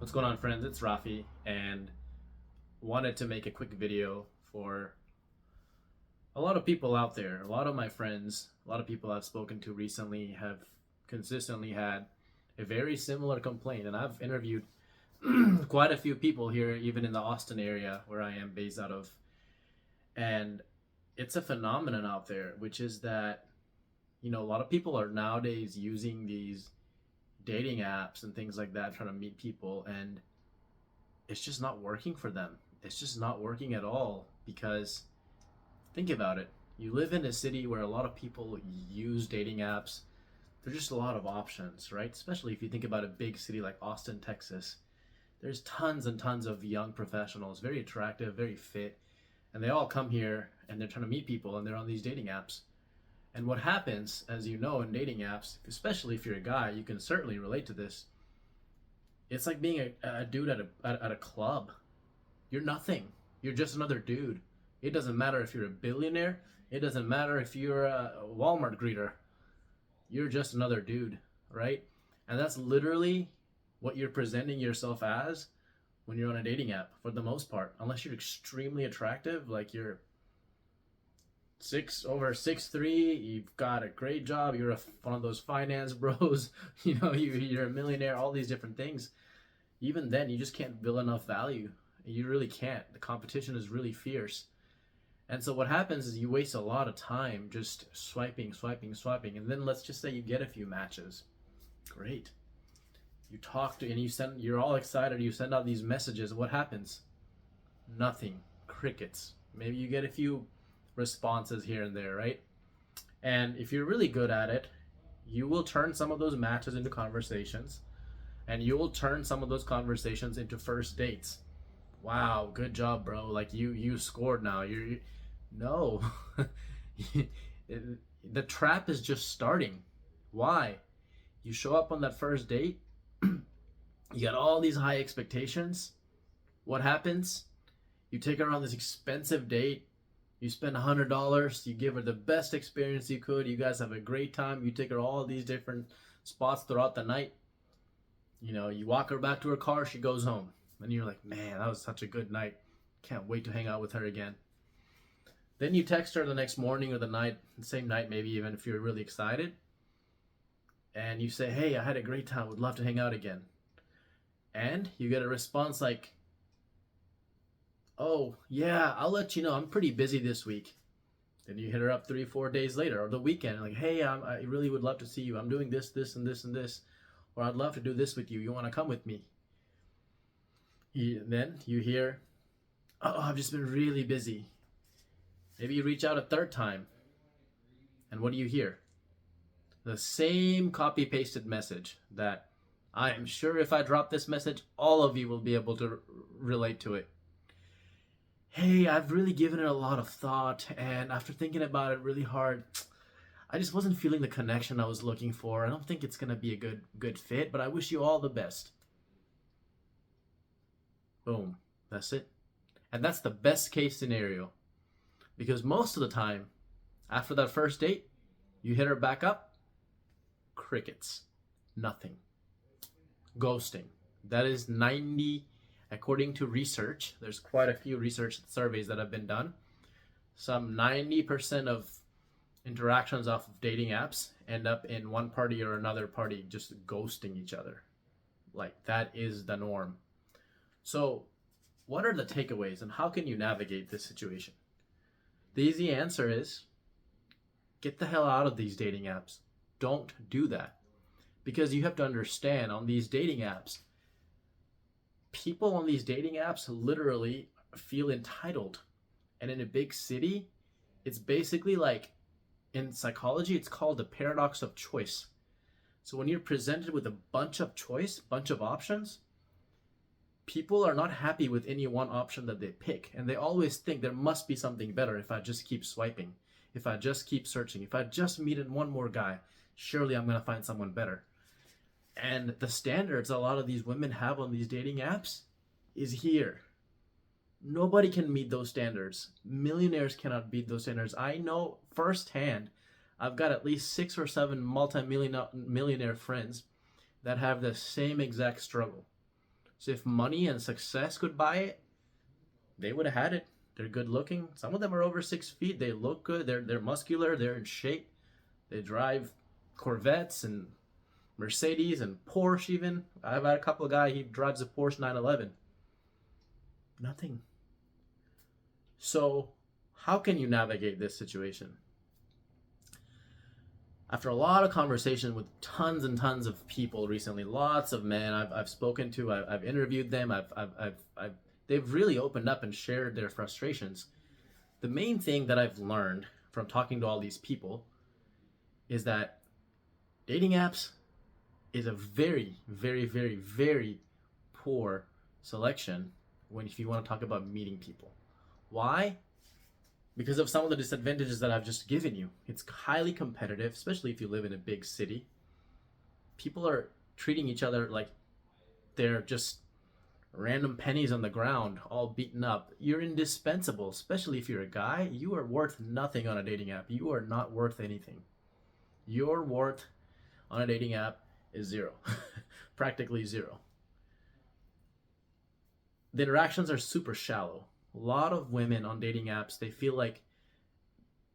What's going on, friends? It's Rafi, and wanted to make a quick video for a lot of people out there. A lot of my friends, a lot of people I've spoken to recently have consistently had a very similar complaint, and I've interviewed quite a few people here, even in the Austin area where I am based out of, and it's a phenomenon out there, which is that a lot of people are nowadays using these dating apps and things like that, trying to meet people, and it's just not working for them. It's just not working at all because think about it. You live in a city where a lot of people use dating apps. There's just a lot of options, right? Especially if you think about a big city like Austin, Texas. There's tons and tons of young professionals, very attractive, very fit, and they all come here and they're trying to meet people and they're on these dating apps. And what happens, as you know, in dating apps, especially if you're a guy, you can certainly relate to this. It's like being a dude at a club. You're nothing. You're just another dude. It doesn't matter if you're a billionaire. It doesn't matter if you're a Walmart greeter. You're just another dude, right? And that's literally what you're presenting yourself as when you're on a dating app for the most part. Unless you're extremely attractive, like you're 6'3", you've got a great job, you're one of those finance bros, you're a millionaire, all these different things. Even then, you just can't build enough value. You really can't. The competition is really fierce. And so what happens is you waste a lot of time just swiping, and then let's just say you get a few matches. Great. You talk to, and you're all excited, you send out these messages. What happens? Nothing. Crickets. Maybe you get a few responses here and there, right? And if you're really good at it, you will turn some of those matches into conversations, and you will turn some of those conversations into first dates. Wow, good job, bro. Like you scored now. No. The trap is just starting. Why? You show up on that first date, you got all these high expectations. What happens? You take her on this expensive date. You spend $100. You give her the best experience you could. You guys have a great time. You take her all these different spots throughout the night. You walk her back to her car. She goes home. And you're like, man, that was such a good night. Can't wait to hang out with her again. Then you text her the next morning or the same night, maybe even if you're really excited. And you say, hey, I had a great time. Would love to hang out again. And you get a response like, oh, yeah, I'll let you know. I'm pretty busy this week. Then you hit her up 3-4 days later or the weekend. Like, hey, I really would love to see you. I'm doing this, and this, and this. Or I'd love to do this with you. You want to come with me? Then you hear, oh, I've just been really busy. Maybe you reach out a third time. And what do you hear? The same copy-pasted message that I am sure if I drop this message, all of you will be able to relate to it. Hey, I've really given it a lot of thought, and after thinking about it really hard, I just wasn't feeling the connection I was looking for. I don't think it's going to be a good fit, but I wish you all the best. Boom. That's it. And that's the best case scenario. Because most of the time, after that first date, you hit her back up, crickets. Nothing. Ghosting. That is 90, according to research, there's quite a few research surveys that have been done. Some 90% of interactions off of dating apps end up in one party or another party just ghosting each other. Like, that is the norm. So, what are the takeaways and how can you navigate this situation? The easy answer is get the hell out of these dating apps. Don't do that. Because you have to understand, on these dating apps, people on these dating apps literally feel entitled. And in a big city, it's basically like, in psychology, it's called the paradox of choice. So when you're presented with a bunch of options, people are not happy with any one option that they pick. And they always think there must be something better if I just keep swiping, if I just keep searching, if I just meet one more guy, surely I'm going to find someone better. And the standards a lot of these women have on these dating apps is here. Nobody can meet those standards. Millionaires cannot beat those standards. I know firsthand. I've got at least 6 or 7 multi-millionaire friends that have the same exact struggle. So if money and success could buy it, they would have had it. They're good looking. Some of them are over 6 feet. They look good. They're muscular. They're in shape. They drive Corvettes and Mercedes and Porsche even. I've had a couple of guys, he drives a Porsche 911. Nothing. So how can you navigate this situation? After a lot of conversation with tons and tons of people recently, lots of men I've spoken to, I've interviewed them, they've really opened up and shared their frustrations. The main thing that I've learned from talking to all these people is that dating apps is a very, very, very, very poor selection if you want to talk about meeting people. Why? Because of some of the disadvantages that I've just given you. It's highly competitive, especially if you live in a big city. People are treating each other like they're just random pennies on the ground, all beaten up. You're indispensable, especially if you're a guy. You are worth nothing on a dating app. You are not worth anything. Your worth on a dating app is zero. Practically zero. The interactions are super shallow. A lot of women on dating apps, they feel like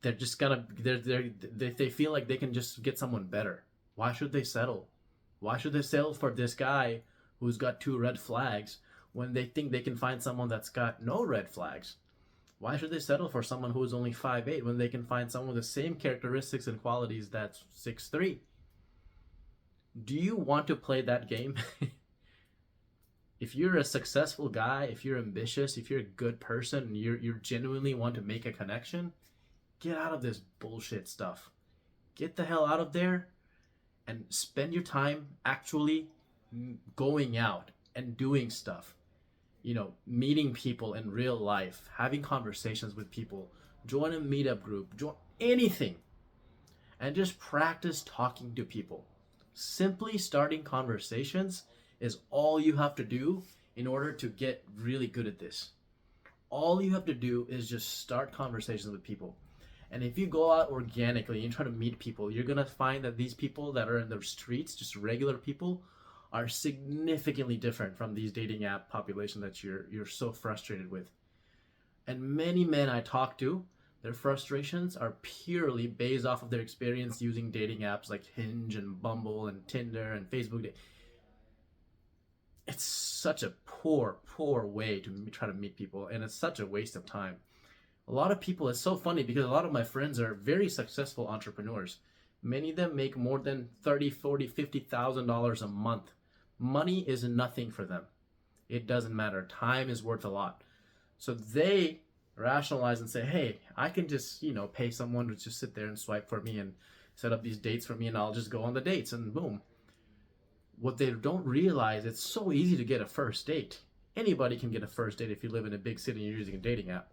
they're just gonna they feel like they can just get someone better. Why should they settle? Why should they settle for this guy who's got 2 red flags when they think they can find someone that's got no red flags? Why should they settle for someone who's only 5'8" when they can find someone with the same characteristics and qualities that's 6'3"? Do you want to play that game? If you're a successful guy, if you're ambitious, if you're a good person, and you genuinely want to make a connection, get out of this bullshit stuff. Get the hell out of there and spend your time actually going out and doing stuff. Meeting people in real life, having conversations with people, join a meetup group, join anything, and just practice talking to people. Simply starting conversations is all you have to do in order to get really good at this. All you have to do is just start conversations with people. And if you go out organically and try to meet people, you're going to find that these people that are in the streets, just regular people, are significantly different from these dating app population that you're so frustrated with. And many men I talk to, their frustrations are purely based off of their experience using dating apps like Hinge and Bumble and Tinder and Facebook. It's such a poor way to try to meet people, and it's such a waste of time. A lot of people, it's so funny because a lot of my friends are very successful entrepreneurs. Many of them make more than $30, $40, $50,000 a month. Money is nothing for them. It doesn't matter. Time is worth a lot. So they rationalize and say, hey, I can just, pay someone to just sit there and swipe for me and set up these dates for me, and I'll just go on the dates, and boom. What they don't realize, it's so easy to get a first date. Anybody can get a first date if you live in a big city and you're using a dating app.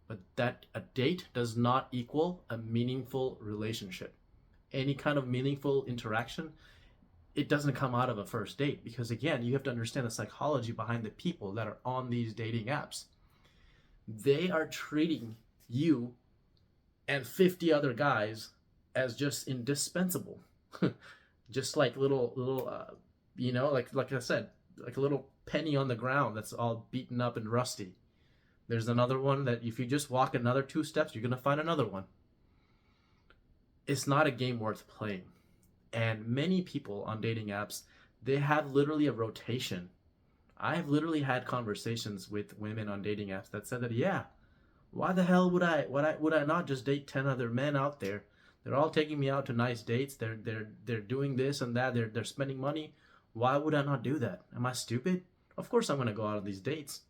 But that a date does not equal a meaningful relationship. Any kind of meaningful interaction, it doesn't come out of a first date, because again, you have to understand the psychology behind the people that are on these dating apps. They are treating you and 50 other guys as just indispensable. Just like little like I said, like a little penny on the ground that's all beaten up and rusty. There's another one that if you just walk another 2 steps, you're going to find another one. It's not a game worth playing. And many people on dating apps, they have literally a rotation. I've literally had conversations with women on dating apps that said that, yeah, why the hell would I not just date 10 other men out there? They're all taking me out to nice dates. They're doing this and that. They're spending money. Why would I not do that? Am I stupid? Of course I'm going to go out on these dates.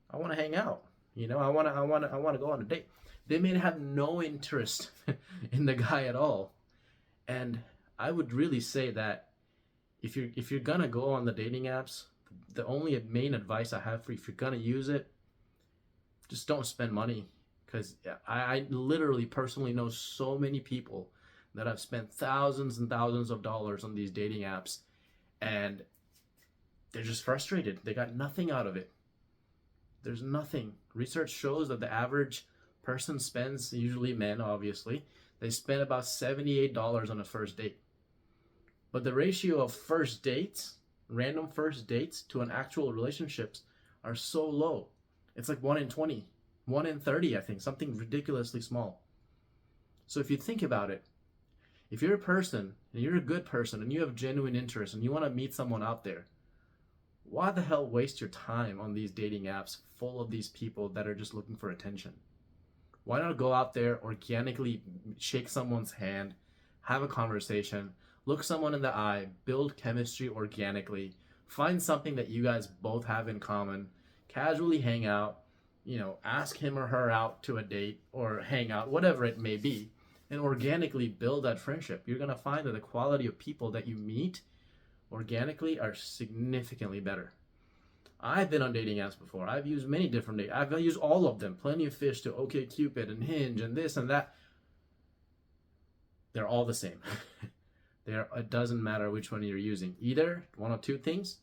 I want to hang out. I want to go on a date. They may have no interest in the guy at all. And I would really say that if you're going to go on the dating apps, the only main advice I have for you, if you're going to use it, just don't spend money. Because I literally personally know so many people that have spent thousands and thousands of dollars on these dating apps, and they're just frustrated. They got nothing out of it. There's nothing. Research shows that the average person spends, usually men obviously, they spend about $78 on a first date. But the ratio of first dates Random first dates to an actual relationships are so low. It's like 1 in 20, 1 in 30, I think, something ridiculously small. So if you think about it, if you're a person and you're a good person and you have genuine interest and you want to meet someone out there, why the hell waste your time on these dating apps full of these people that are just looking for attention? Why not go out there, organically shake someone's hand, have a conversation, look someone in the eye, build chemistry organically, find something that you guys both have in common, casually hang out, ask him or her out to a date or hang out, whatever it may be, and organically build that friendship. You're going to find that the quality of people that you meet organically are significantly better. I've been on dating apps before. I've used many different dating. I've used all of them. Plenty of Fish to OkCupid and Hinge and this and that. They're all the same. It doesn't matter which one you're using. Either one of two things.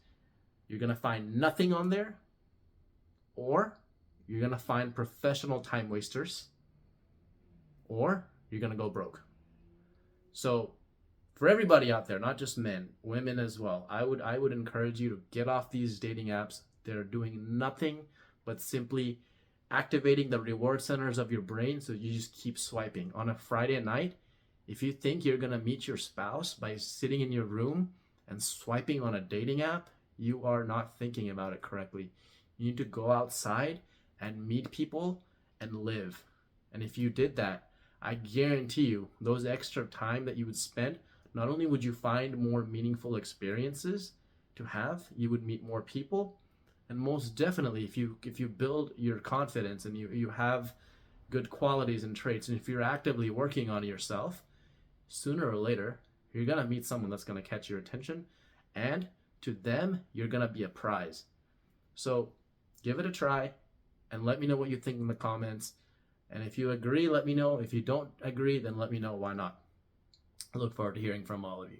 You're going to find nothing on there, or you're going to find professional time wasters, or you're going to go broke. So for everybody out there, not just men, women as well, I would encourage you to get off these dating apps. They're doing nothing but simply activating the reward centers of your brain, so you just keep swiping. On a Friday night, if you think you're going to meet your spouse by sitting in your room and swiping on a dating app, you are not thinking about it correctly. You need to go outside and meet people and live. And if you did that, I guarantee you those extra time that you would spend, not only would you find more meaningful experiences to have, you would meet more people, and most definitely if you build your confidence and you have good qualities and traits, and if you're actively working on yourself, sooner or later you're going to meet someone that's going to catch your attention, and to them you're going to be a prize. So give it a try and let me know what you think in the comments. And if you agree, let me know. If you don't agree, then let me know why not. I look forward to hearing from all of you.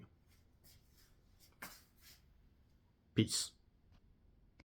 Peace.